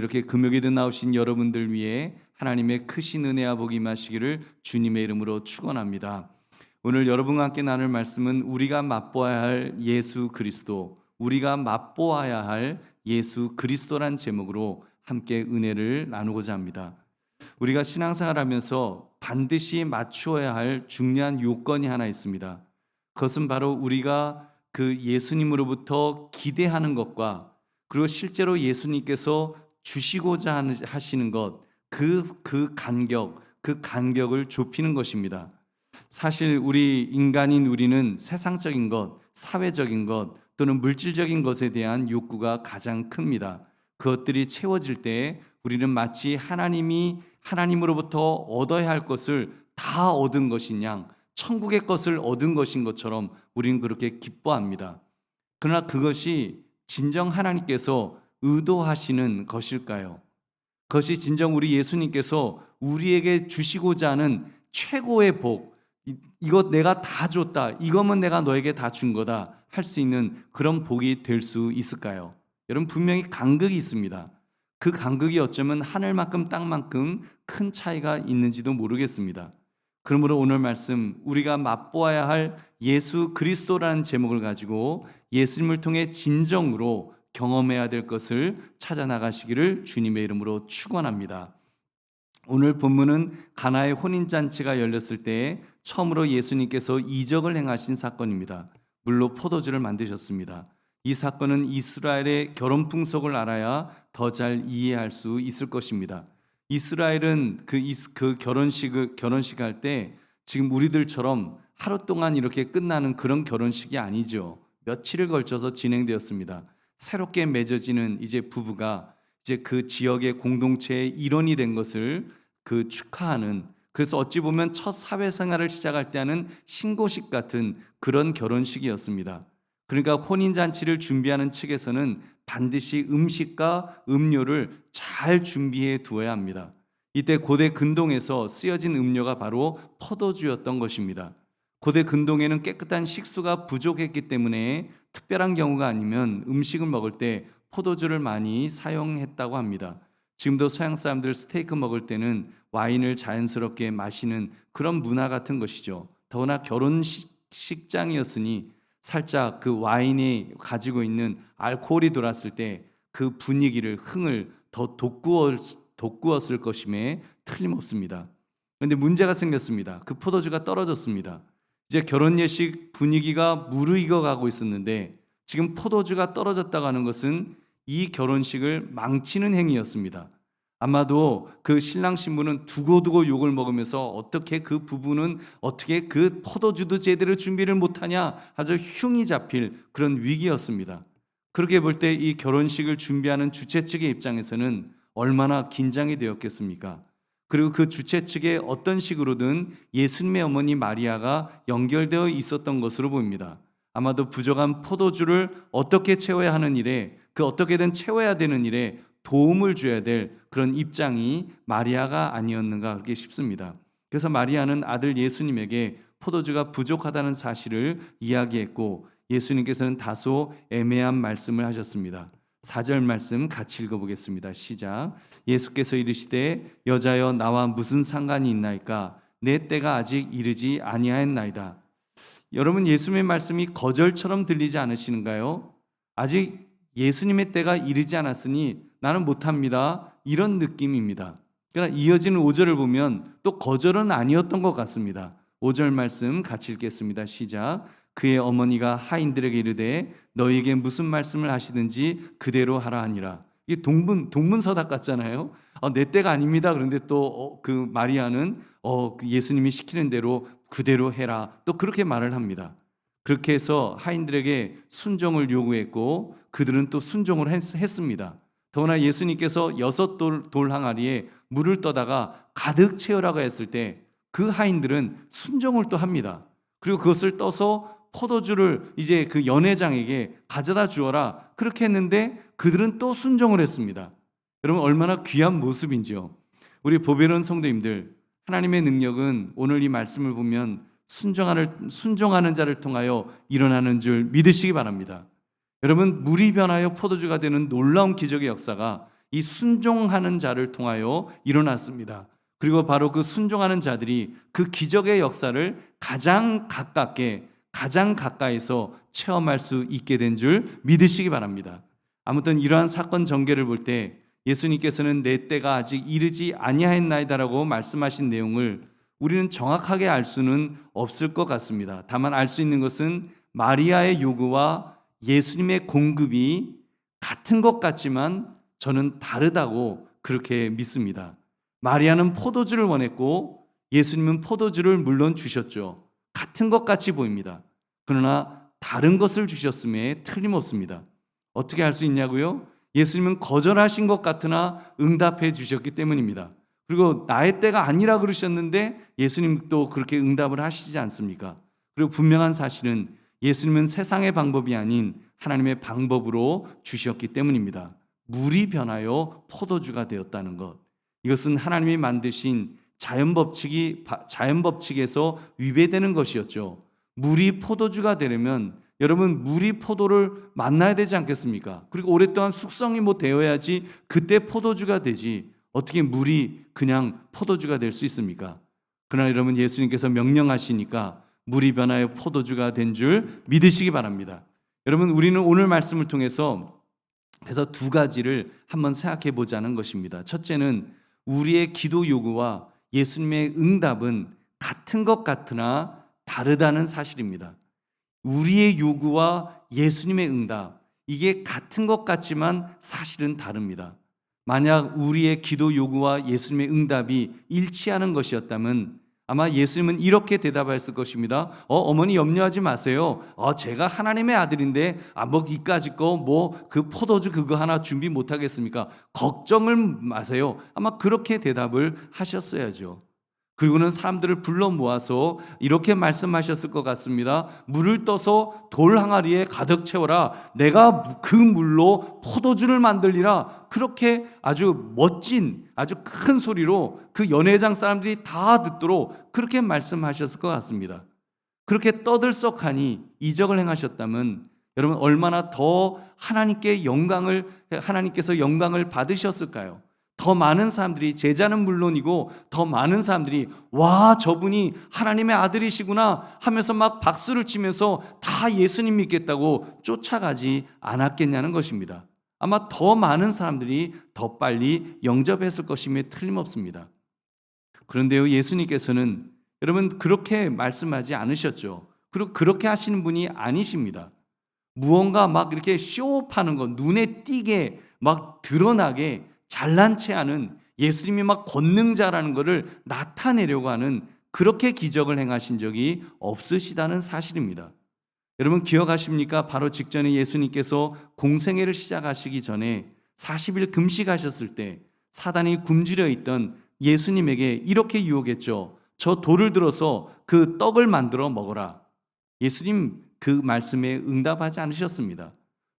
이렇게 금요일에 나오신 여러분들 위해 하나님의 크신 은혜와 복이 임하시기를 주님의 이름으로 축원합니다. 오늘 여러분과 함께 나눌 말씀은 우리가 맛보아야 할 예수 그리스도, 우리가 맛보아야 할 예수 그리스도란 제목으로 함께 은혜를 나누고자 합니다. 우리가 신앙생활하면서 반드시 맞추어야 할 중요한 요건이 하나 있습니다. 그것은 바로 우리가 그 예수님으로부터 기대하는 것과 그리고 실제로 예수님께서 주시고자 하시는 것, 그 간격을 좁히는 것입니다. 사실 우리 인간인 우리는 세상적인 것, 사회적인 것 또는 물질적인 것에 대한 욕구가 가장 큽니다. 그것들이 채워질 때 우리는 마치 하나님으로부터 얻어야 할 것을 다 얻은 것인 양, 천국의 것을 얻은 것인 것처럼 우리는 그렇게 기뻐합니다. 그러나 그것이 진정 하나님께서 의도하시는 것일까요? 그것이 진정 우리 예수님께서 우리에게 주시고자 하는 최고의 복, 이것 내가 다 줬다, 이것만 내가 너에게 다 준 거다 할 수 있는 그런 복이 될 수 있을까요? 여러분, 분명히 간극이 있습니다. 그 간극이 어쩌면 하늘만큼 땅만큼 큰 차이가 있는지도 모르겠습니다. 그러므로 오늘 말씀, 우리가 맛보아야 할 예수 그리스도라는 제목을 가지고 예수님을 통해 진정으로 경험해야 될 것을 찾아 나가시기를 주님의 이름으로 축원합니다. 오늘 본문은 가나의 혼인잔치가 열렸을 때 처음으로 예수님께서 이적을 행하신 사건입니다. 물로 포도주를 만드셨습니다. 이 사건은 이스라엘의 결혼 풍속을 알아야 더 잘 이해할 수 있을 것입니다. 이스라엘은 그 결혼식 할 때 지금 우리들처럼 하루 동안 이렇게 끝나는 그런 결혼식이 아니죠. 며칠을 걸쳐서 진행되었습니다. 새롭게 맺어지는 이제 부부가 이제 그 지역의 공동체의 일원이 된 것을 축하하는, 그래서 어찌 보면 첫 사회생활을 시작할 때 하는 신고식 같은 그런 결혼식이었습니다. 그러니까 혼인잔치를 준비하는 측에서는 반드시 음식과 음료를 잘 준비해 두어야 합니다. 이때 고대 근동에서 쓰여진 음료가 바로 포도주였던 것입니다. 고대 근동에는 깨끗한 식수가 부족했기 때문에 특별한 경우가 아니면 음식을 먹을 때 포도주를 많이 사용했다고 합니다. 지금도 서양 사람들 스테이크 먹을 때는 와인을 자연스럽게 마시는 그런 문화 같은 것이죠. 더구나 결혼식장이었으니 살짝 그 와인이 가지고 있는 알코올이 돌았을 때 그 분위기를, 흥을 더 돋구었을 것임에 틀림없습니다. 그런데 문제가 생겼습니다. 그 포도주가 떨어졌습니다. 이제 결혼 예식 분위기가 무르익어 가고 있었는데 지금 포도주가 떨어졌다고 하는 것은 이 결혼식을 망치는 행위였습니다. 아마도 그 신랑 신부는 두고두고 욕을 먹으면서 어떻게 그 부부는 어떻게 그 포도주도 제대로 준비를 못하냐 아주 흉이 잡힐 그런 위기였습니다. 그렇게 볼 때 이 결혼식을 준비하는 주최 측의 입장에서는 얼마나 긴장이 되었겠습니까? 그리고 그 주최 측에 어떤 식으로든 예수님의 어머니 마리아가 연결되어 있었던 것으로 보입니다. 아마도 부족한 포도주를 어떻게 채워야 하는 일에, 그 어떻게든 채워야 되는 일에 도움을 줘야 될 그런 입장이 마리아가 아니었는가 그렇게 싶습니다. 그래서 마리아는 아들 예수님에게 포도주가 부족하다는 사실을 이야기했고 예수님께서는 다소 애매한 말씀을 하셨습니다. 4절 말씀 같이 읽어보겠습니다. 시작. 예수께서 이르시되 여자여 나와 무슨 상관이 있나이까 내 때가 아직 이르지 아니하였나이다. 여러분, 예수님의 말씀이 거절처럼 들리지 않으시는가요? 아직 예수님의 때가 이르지 않았으니 나는 못합니다, 이런 느낌입니다. 그러나 이어지는 5절을 보면 또 거절은 아니었던 것 같습니다. 5절 말씀 같이 읽겠습니다. 시작. 그의 어머니가 하인들에게 이르되 너희에게 무슨 말씀을 하시든지 그대로 하라 하니라. 이게 동문서답 같잖아요. 내 때가 아닙니다. 그런데 또 그 마리아는 그 예수님이 시키는 대로 그대로 해라, 또 그렇게 말을 합니다. 그렇게 해서 하인들에게 순종을 요구했고 그들은 또 순종을 했습니다. 더구나 예수님께서 6돌 항아리에 물을 떠다가 가득 채우라고 했을 때 그 하인들은 순종을 또 합니다. 그리고 그것을 떠서 포도주를 이제 그 연회장에게 가져다 주어라, 그렇게 했는데 그들은 또 순종을 했습니다. 여러분, 얼마나 귀한 모습인지요. 우리 보배로운 성도님들, 하나님의 능력은 오늘 이 말씀을 보면 순종하는 자를 통하여 일어나는 줄 믿으시기 바랍니다. 여러분, 물이 변하여 포도주가 되는 놀라운 기적의 역사가 이 순종하는 자를 통하여 일어났습니다. 그리고 바로 그 순종하는 자들이 그 기적의 역사를 가장 가깝게, 가장 가까이서 체험할 수 있게 된 줄 믿으시기 바랍니다. 아무튼 이러한 사건 전개를 볼 때 예수님께서는 내 때가 아직 이르지 아니하였나이다라고 말씀하신 내용을 우리는 정확하게 알 수는 없을 것 같습니다. 다만 알 수 있는 것은 마리아의 요구와 예수님의 공급이 같은 것 같지만 저는 다르다고 그렇게 믿습니다. 마리아는 포도주를 원했고 예수님은 포도주를 물론 주셨죠. 같은 것 같이 보입니다. 그러나 다른 것을 주셨음에 틀림없습니다. 어떻게 할 수 있냐고요? 예수님은 거절하신 것 같으나 응답해 주셨기 때문입니다. 그리고 나의 때가 아니라 그러셨는데 예수님도 그렇게 응답을 하시지 않습니까? 그리고 분명한 사실은 예수님은 세상의 방법이 아닌 하나님의 방법으로 주셨기 때문입니다. 물이 변하여 포도주가 되었다는 것. 이것은 하나님이 만드신 자연법칙에서 위배되는 것이었죠. 물이 포도주가 되려면 여러분 물이 포도를 만나야 되지 않겠습니까? 그리고 오랫동안 숙성이 되어야지 그때 포도주가 되지 어떻게 물이 그냥 포도주가 될 수 있습니까? 그러나 여러분 예수님께서 명령하시니까 물이 변하여 포도주가 된 줄 믿으시기 바랍니다. 여러분 우리는 오늘 말씀을 통해서 그래서 두 가지를 한번 생각해 보자는 것입니다. 첫째는 우리의 기도 요구와 예수님의 응답은 같은 것 같으나 다르다는 사실입니다. 우리의 요구와 예수님의 응답, 이게 같은 것 같지만 사실은 다릅니다. 만약 우리의 기도 요구와 예수님의 응답이 일치하는 것이었다면 아마 예수님은 이렇게 대답했을 것입니다. 어머니 염려하지 마세요. 제가 하나님의 아들인데 이까짓 거 그 포도주 그거 하나 준비 못 하겠습니까? 걱정을 마세요. 아마 그렇게 대답을 하셨어야죠. 그리고는 사람들을 불러 모아서 이렇게 말씀하셨을 것 같습니다. 물을 떠서 돌 항아리에 가득 채워라. 내가 그 물로 포도주를 만들리라. 그렇게 아주 멋진 아주 큰 소리로 그 연회장 사람들이 다 듣도록 그렇게 말씀하셨을 것 같습니다. 그렇게 떠들썩하니 이적을 행하셨다면 여러분 얼마나 더 하나님께서 영광을 받으셨을까요? 더 많은 사람들이, 제자는 물론이고 더 많은 사람들이 와 저분이 하나님의 아들이시구나 하면서 막 박수를 치면서 다 예수님 믿겠다고 쫓아가지 않았겠냐는 것입니다. 아마 더 많은 사람들이 더 빨리 영접했을 것임에 틀림없습니다. 그런데요 예수님께서는 여러분 그렇게 말씀하지 않으셨죠. 그리고 그렇게 하시는 분이 아니십니다. 무언가 막 이렇게 쇼업하는 것, 눈에 띄게 막 드러나게 잘난 체하는 예수님이 막 권능자라는 것을 나타내려고 하는 그렇게 기적을 행하신 적이 없으시다는 사실입니다. 여러분 기억하십니까? 바로 직전에 예수님께서 공생애를 시작하시기 전에 40일 금식하셨을 때 사단이 굶주려 있던 예수님에게 이렇게 유혹했죠. 저 돌을 들어서 그 떡을 만들어 먹어라. 예수님 그 말씀에 응답하지 않으셨습니다.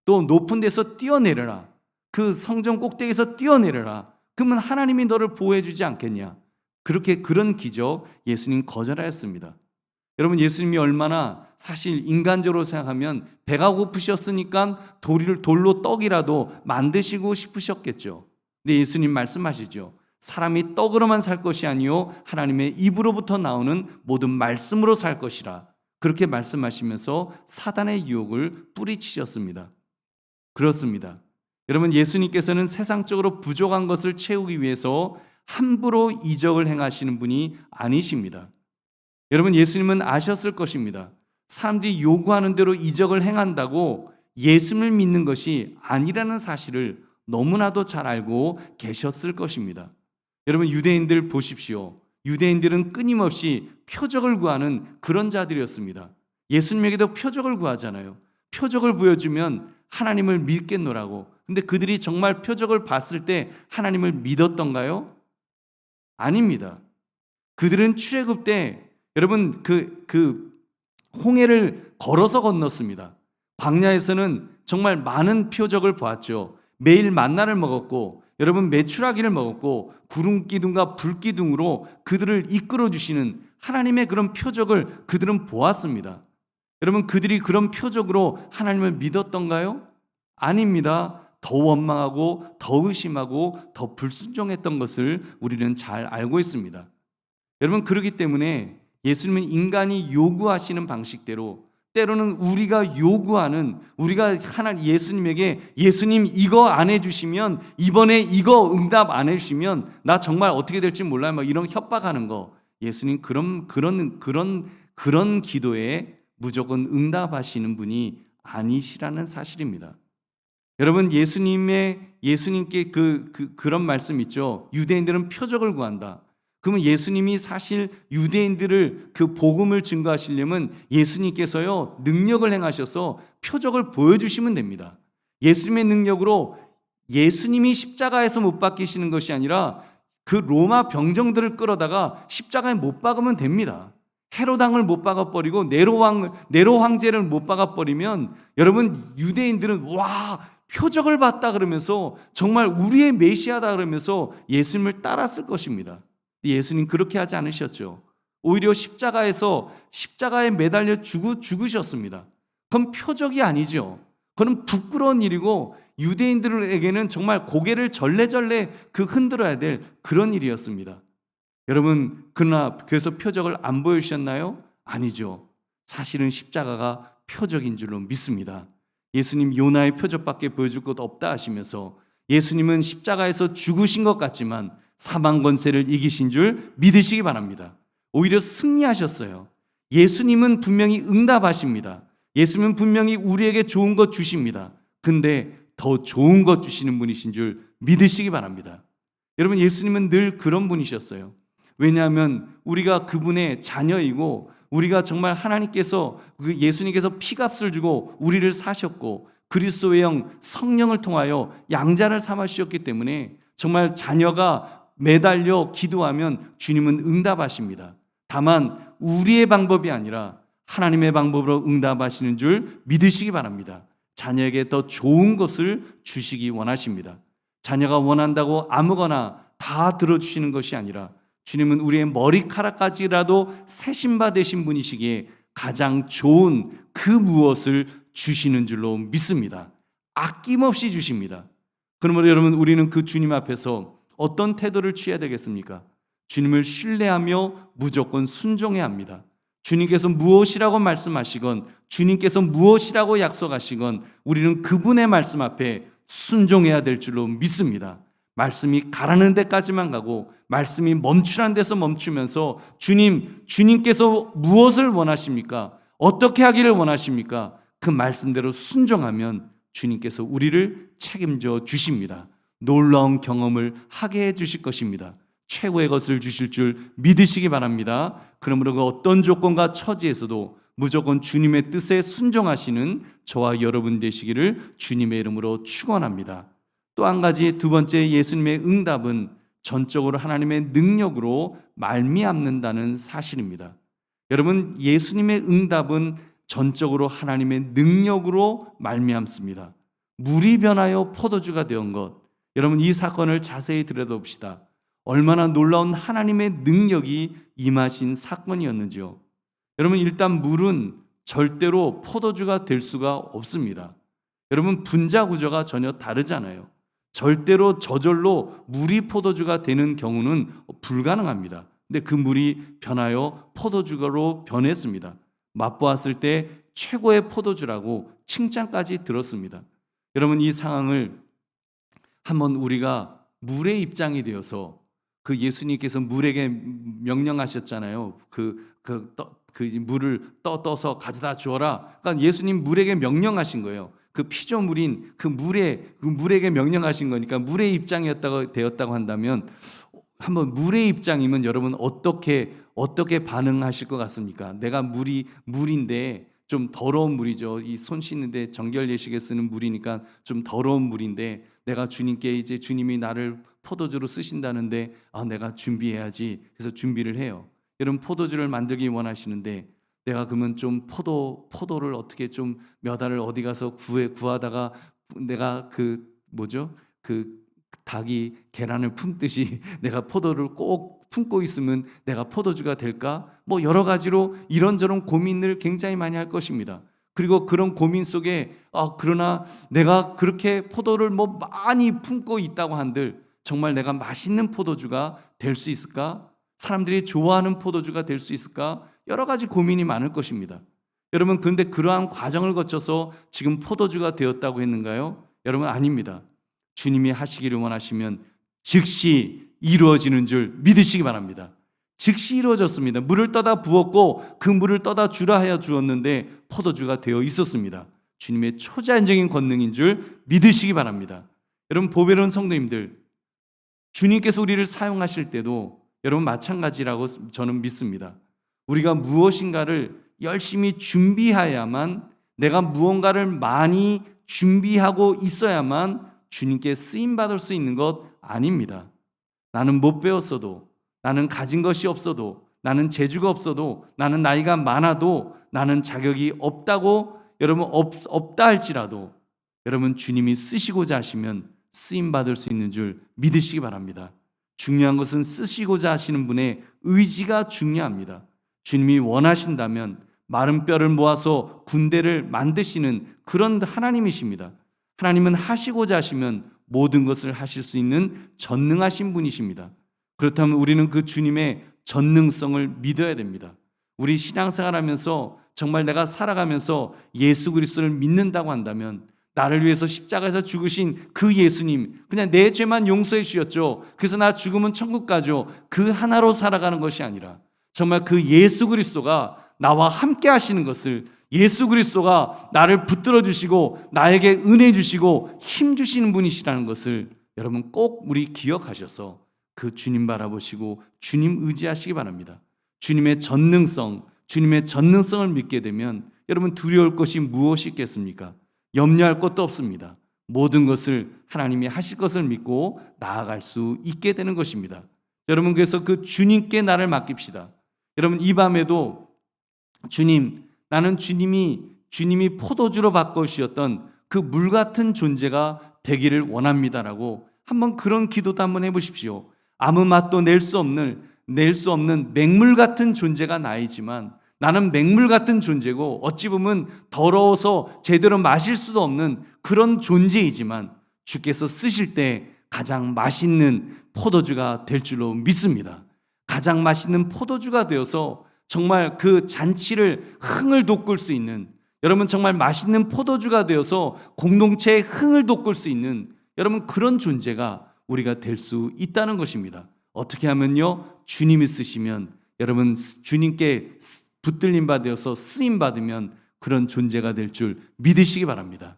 또 높은 데서 뛰어내려라. 그 성전 꼭대기에서 뛰어내려라. 그러면 하나님이 너를 보호해 주지 않겠냐. 그런 기적 예수님 거절하였습니다. 여러분 예수님이 얼마나 사실 인간적으로 생각하면 배가 고프셨으니까 돌로 떡이라도 만드시고 싶으셨겠죠. 근데 예수님 말씀하시죠. 사람이 떡으로만 살 것이 아니요 하나님의 입으로부터 나오는 모든 말씀으로 살 것이라. 그렇게 말씀하시면서 사단의 유혹을 뿌리치셨습니다. 그렇습니다. 여러분 예수님께서는 세상적으로 부족한 것을 채우기 위해서 함부로 이적을 행하시는 분이 아니십니다. 여러분 예수님은 아셨을 것입니다. 사람들이 요구하는 대로 이적을 행한다고 예수님을 믿는 것이 아니라는 사실을 너무나도 잘 알고 계셨을 것입니다. 여러분 유대인들 보십시오. 유대인들은 끊임없이 표적을 구하는 그런 자들이었습니다. 예수님에게도 표적을 구하잖아요. 표적을 보여주면 하나님을 믿겠노라고. 근데 그들이 정말 표적을 봤을 때 하나님을 믿었던가요? 아닙니다. 그들은 출애굽 때 여러분 그 홍해를 걸어서 건넜습니다. 광야에서는 정말 많은 표적을 보았죠. 매일 만나를 먹었고 여러분 메추라기를 먹었고 구름 기둥과 불 기둥으로 그들을 이끌어 주시는 하나님의 그런 표적을 그들은 보았습니다. 여러분 그들이 그런 표적으로 하나님을 믿었던가요? 아닙니다. 더 원망하고 더 의심하고 더 불순종했던 것을 우리는 잘 알고 있습니다. 여러분, 그렇기 때문에 예수님은 인간이 요구하시는 방식대로, 때로는 우리가 요구하는, 우리가 예수님에게 예수님 이거 안 해주시면, 이번에 이거 응답 안 해주시면 나 정말 어떻게 될지 몰라요, 막 이런 협박하는 거, 예수님 그런 기도에 무조건 응답하시는 분이 아니시라는 사실입니다. 여러분, 예수님께 그런 말씀 있죠. 유대인들은 표적을 구한다. 그러면 예수님이 사실 유대인들을 그 복음을 증거하시려면 예수님께서요 능력을 행하셔서 표적을 보여주시면 됩니다. 예수님의 능력으로 예수님이 십자가에서 못 박히시는 것이 아니라 그 로마 병정들을 끌어다가 십자가에 못 박으면 됩니다. 헤롯 왕을 못 박아버리고 네로 황제를 못 박아버리면 여러분, 유대인들은 와, 표적을 봤다 그러면서 정말 우리의 메시아다 그러면서 예수님을 따랐을 것입니다. 예수님 그렇게 하지 않으셨죠. 오히려 십자가에 매달려 죽으셨습니다. 그건 표적이 아니죠. 그건 부끄러운 일이고 유대인들에게는 정말 고개를 절레절레 흔들어야 될 그런 일이었습니다. 여러분, 그러나 그래서 표적을 안 보여주셨나요? 아니죠. 사실은 십자가가 표적인 줄로 믿습니다. 예수님 요나의 표적밖에 보여줄 것 없다 하시면서 예수님은 십자가에서 죽으신 것 같지만 사망 권세를 이기신 줄 믿으시기 바랍니다. 오히려 승리하셨어요. 예수님은 분명히 응답하십니다. 예수님은 분명히 우리에게 좋은 것 주십니다. 근데 더 좋은 것 주시는 분이신 줄 믿으시기 바랍니다. 여러분, 예수님은 늘 그런 분이셨어요. 왜냐하면 우리가 그분의 자녀이고 우리가 정말 하나님께서 예수님께서 피값을 주고 우리를 사셨고 그리스도의 영 성령을 통하여 양자를 삼아 주셨기 때문에 정말 자녀가 매달려 기도하면 주님은 응답하십니다. 다만 우리의 방법이 아니라 하나님의 방법으로 응답하시는 줄 믿으시기 바랍니다. 자녀에게 더 좋은 것을 주시기 원하십니다. 자녀가 원한다고 아무거나 다 들어주시는 것이 아니라 주님은 우리의 머리카락까지라도 새신바 되신 분이시기에 가장 좋은 그 무엇을 주시는 줄로 믿습니다. 아낌없이 주십니다. 그러므로 여러분, 우리는 그 주님 앞에서 어떤 태도를 취해야 되겠습니까? 주님을 신뢰하며 무조건 순종해야 합니다. 주님께서 무엇이라고 말씀하시건 주님께서 무엇이라고 약속하시건 우리는 그분의 말씀 앞에 순종해야 될 줄로 믿습니다. 말씀이 가라는 데까지만 가고 말씀이 멈추라는 데서 멈추면서 주님께서 무엇을 원하십니까? 어떻게 하기를 원하십니까? 그 말씀대로 순종하면 주님께서 우리를 책임져 주십니다. 놀라운 경험을 하게 해주실 것입니다. 최고의 것을 주실 줄 믿으시기 바랍니다. 그러므로 그 어떤 조건과 처지에서도 무조건 주님의 뜻에 순종하시는 저와 여러분 되시기를 주님의 이름으로 축원합니다. 또 한 가지, 두 번째, 예수님의 응답은 전적으로 하나님의 능력으로 말미암는다는 사실입니다. 여러분, 예수님의 응답은 전적으로 하나님의 능력으로 말미암습니다. 물이 변하여 포도주가 되은 것, 여러분, 이 사건을 자세히 들여다봅시다. 얼마나 놀라운 하나님의 능력이 임하신 사건이었는지요. 여러분, 일단 물은 절대로 포도주가 될 수가 없습니다. 여러분, 분자 구조가 전혀 다르잖아요. 절대로 저절로 물이 포도주가 되는 경우는 불가능합니다. 근데 그 물이 변하여 포도주로 변했습니다. 맛보았을 때 최고의 포도주라고 칭찬까지 들었습니다. 여러분, 이 상황을 한번 우리가 물의 입장이 되어서 그 예수님께서 물에게 명령하셨잖아요. 물을 떠서 가져다 주어라. 그러니까 예수님 물에게 명령하신 거예요. 그 피조물인 물에게 명령하신 거니까 물의 입장이었다고 되었다고 한다면 한번 물의 입장이면 여러분 어떻게 반응하실 것 같습니까? 내가 물인데 좀 더러운 물이죠. 이 손 씻는데 정결 예식에 쓰는 물이니까 좀 더러운 물인데 내가 주님께 이제 주님이 나를 포도주로 쓰신다는데 내가 준비해야지. 그래서 준비를 해요. 여러분, 포도주를 만들기 원하시는데 내가 그러면 좀 포도를 어떻게 좀 몇 알을 어디 가서 구하다가 내가 그 닭이 계란을 품듯이 내가 포도를 꼭 품고 있으면 내가 포도주가 될까? 여러 가지로 이런저런 고민을 굉장히 많이 할 것입니다. 그리고 그런 고민 속에 그러나 내가 그렇게 포도를 뭐 많이 품고 있다고 한들 정말 내가 맛있는 포도주가 될 수 있을까? 사람들이 좋아하는 포도주가 될 수 있을까? 여러 가지 고민이 많을 것입니다. 여러분, 그런데 그러한 과정을 거쳐서 지금 포도주가 되었다고 했는가요? 여러분, 아닙니다. 주님이 하시기를 원하시면 즉시 이루어지는 줄 믿으시기 바랍니다. 즉시 이루어졌습니다. 물을 떠다 부었고 그 물을 떠다 주라 하여 주었는데 포도주가 되어 있었습니다. 주님의 초자연적인 권능인 줄 믿으시기 바랍니다. 여러분, 보배로운 성도님들, 주님께서 우리를 사용하실 때도 여러분 마찬가지라고 저는 믿습니다. 우리가 무엇인가를 열심히 준비해야만, 내가 무언가를 많이 준비하고 있어야만 주님께 쓰임받을 수 있는 것 아닙니다. 나는 못 배웠어도, 나는 가진 것이 없어도, 나는 재주가 없어도, 나는 나이가 많아도, 나는 자격이 없다고 여러분 없다 할지라도 여러분 주님이 쓰시고자 하시면 쓰임받을 수 있는 줄 믿으시기 바랍니다. 중요한 것은 쓰시고자 하시는 분의 의지가 중요합니다. 주님이 원하신다면 마른 뼈를 모아서 군대를 만드시는 그런 하나님이십니다. 하나님은 하시고자 하시면 모든 것을 하실 수 있는 전능하신 분이십니다. 그렇다면 우리는 그 주님의 전능성을 믿어야 됩니다. 우리 신앙생활하면서 정말 내가 살아가면서 예수 그리스도를 믿는다고 한다면 나를 위해서 십자가에서 죽으신 그 예수님, 그냥 내 죄만 용서해 주셨죠. 그래서 나 죽으면 천국 가죠. 그 하나로 살아가는 것이 아니라 정말 그 예수 그리스도가 나와 함께 하시는 것을, 예수 그리스도가 나를 붙들어 주시고 나에게 은혜 주시고 힘 주시는 분이시라는 것을 여러분 꼭 우리 기억하셔서 그 주님 바라보시고 주님 의지하시기 바랍니다. 주님의 전능성을 믿게 되면 여러분 두려울 것이 무엇이 있겠습니까? 염려할 것도 없습니다. 모든 것을 하나님이 하실 것을 믿고 나아갈 수 있게 되는 것입니다. 여러분, 그래서 그 주님께 나를 맡깁시다. 여러분, 이 밤에도 주님, 나는 주님이 포도주로 바꿔주셨던 그 물 같은 존재가 되기를 원합니다라고 한번 그런 기도도 한번 해보십시오. 아무 맛도 낼 수 없는 맹물 같은 존재가 나이지만 나는 맹물 같은 존재고 어찌 보면 더러워서 제대로 마실 수도 없는 그런 존재이지만 주께서 쓰실 때 가장 맛있는 포도주가 될 줄로 믿습니다. 가장 맛있는 포도주가 되어서 정말 그 잔치를 흥을 돋굴 수 있는, 여러분 정말 맛있는 포도주가 되어서 공동체의 흥을 돋굴 수 있는 여러분 그런 존재가 우리가 될 수 있다는 것입니다. 어떻게 하면요? 주님이 쓰시면, 여러분 주님께 붙들림 받아서 쓰임 받으면 그런 존재가 될 줄 믿으시기 바랍니다.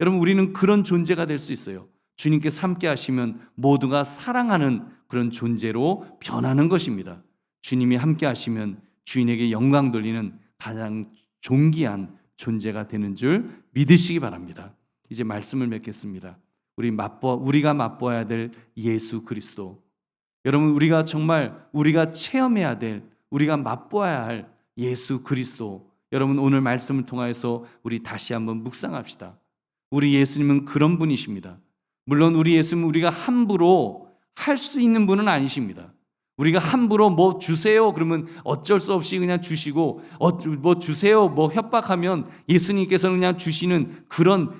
여러분, 우리는 그런 존재가 될 수 있어요. 주님께서 함께 하시면 모두가 사랑하는 그런 존재로 변하는 것입니다. 주님이 함께 하시면 주인에게 영광 돌리는 가장 존귀한 존재가 되는 줄 믿으시기 바랍니다. 이제 말씀을 맺겠습니다. 우리가 맛보아야 될 예수 그리스도, 여러분 우리가 체험해야 될, 우리가 맛보아야 할 예수 그리스도, 여러분 오늘 말씀을 통하여서 우리 다시 한번 묵상합시다. 우리 예수님은 그런 분이십니다. 물론 우리 예수님은 우리가 함부로 할 수 있는 분은 아니십니다. 우리가 함부로 뭐 주세요 그러면 어쩔 수 없이 그냥 주시고, 뭐 주세요 뭐 협박하면 예수님께서는 그냥 주시는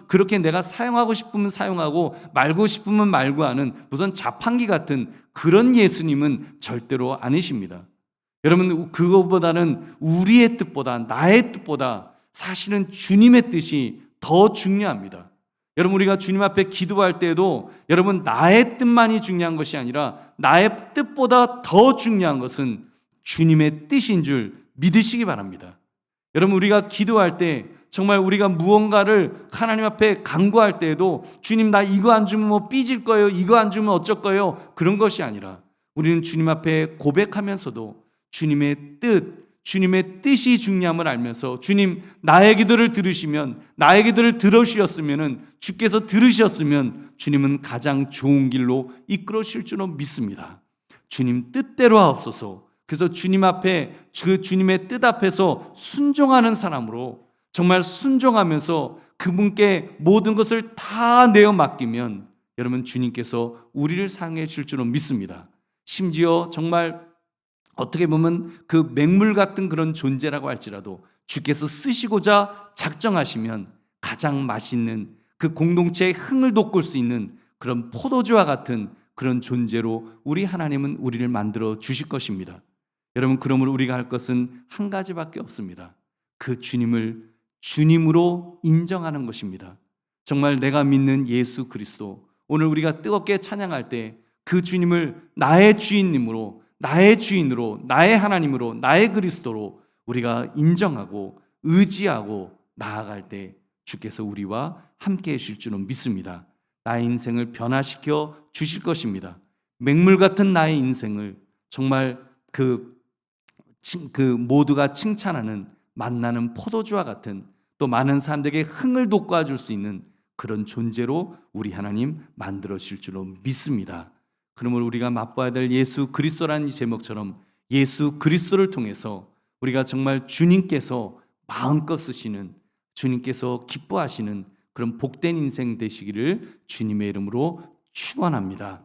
그렇게 내가 사용하고 싶으면 사용하고 말고 싶으면 말고 하는 무슨 자판기 같은 그런 예수님은 절대로 아니십니다. 여러분, 그것보다는 우리의 뜻보다, 나의 뜻보다 사실은 주님의 뜻이 더 중요합니다. 여러분, 우리가 주님 앞에 기도할 때에도 여러분 나의 뜻만이 중요한 것이 아니라 나의 뜻보다 더 중요한 것은 주님의 뜻인 줄 믿으시기 바랍니다. 여러분, 우리가 기도할 때 정말 우리가 무언가를 하나님 앞에 간구할 때에도 주님 나 이거 안 주면 뭐 삐질 거예요, 이거 안 주면 어쩔 거예요, 그런 것이 아니라 우리는 주님 앞에 고백하면서도 주님의 뜻이 중요함을 알면서, 주님 나의 기도를 들으시면, 나의 기도를 들으셨으면, 주께서 들으셨으면 주님은 가장 좋은 길로 이끌어 주실 줄로 믿습니다. 주님 뜻대로 하옵소서. 그래서 주님 앞에, 그 주님의 뜻 앞에서 순종하는 사람으로 정말 순종하면서 그분께 모든 것을 다 내어 맡기면 여러분 주님께서 우리를 사용해 주실 줄로 믿습니다. 심지어 정말 어떻게 보면 그 맹물 같은 그런 존재라고 할지라도 주께서 쓰시고자 작정하시면 가장 맛있는 그 공동체의 흥을 돋굴 수 있는 그런 포도주와 같은 그런 존재로 우리 하나님은 우리를 만들어 주실 것입니다. 여러분, 그러므로 우리가 할 것은 한 가지밖에 없습니다. 그 주님을 주님으로 인정하는 것입니다. 정말 내가 믿는 예수 그리스도, 오늘 우리가 뜨겁게 찬양할 때 그 주님을 나의 주인님으로, 나의 주인으로, 나의 하나님으로, 나의 그리스도로 우리가 인정하고 의지하고 나아갈 때 주께서 우리와 함께 하실 줄은 믿습니다. 나의 인생을 변화시켜 주실 것입니다. 맹물 같은 나의 인생을 정말 그 모두가 칭찬하는 만나는 포도주와 같은, 또 많은 사람들에게 흥을 돋궈 줄 수 있는 그런 존재로 우리 하나님 만들어 주실 줄로 믿습니다. 그러므로 우리가 맛봐야 될 예수 그리스도라는 이 제목처럼 예수 그리스도를 통해서 우리가 정말 주님께서 마음껏 쓰시는, 주님께서 기뻐하시는 그런 복된 인생 되시기를 주님의 이름으로 축원합니다.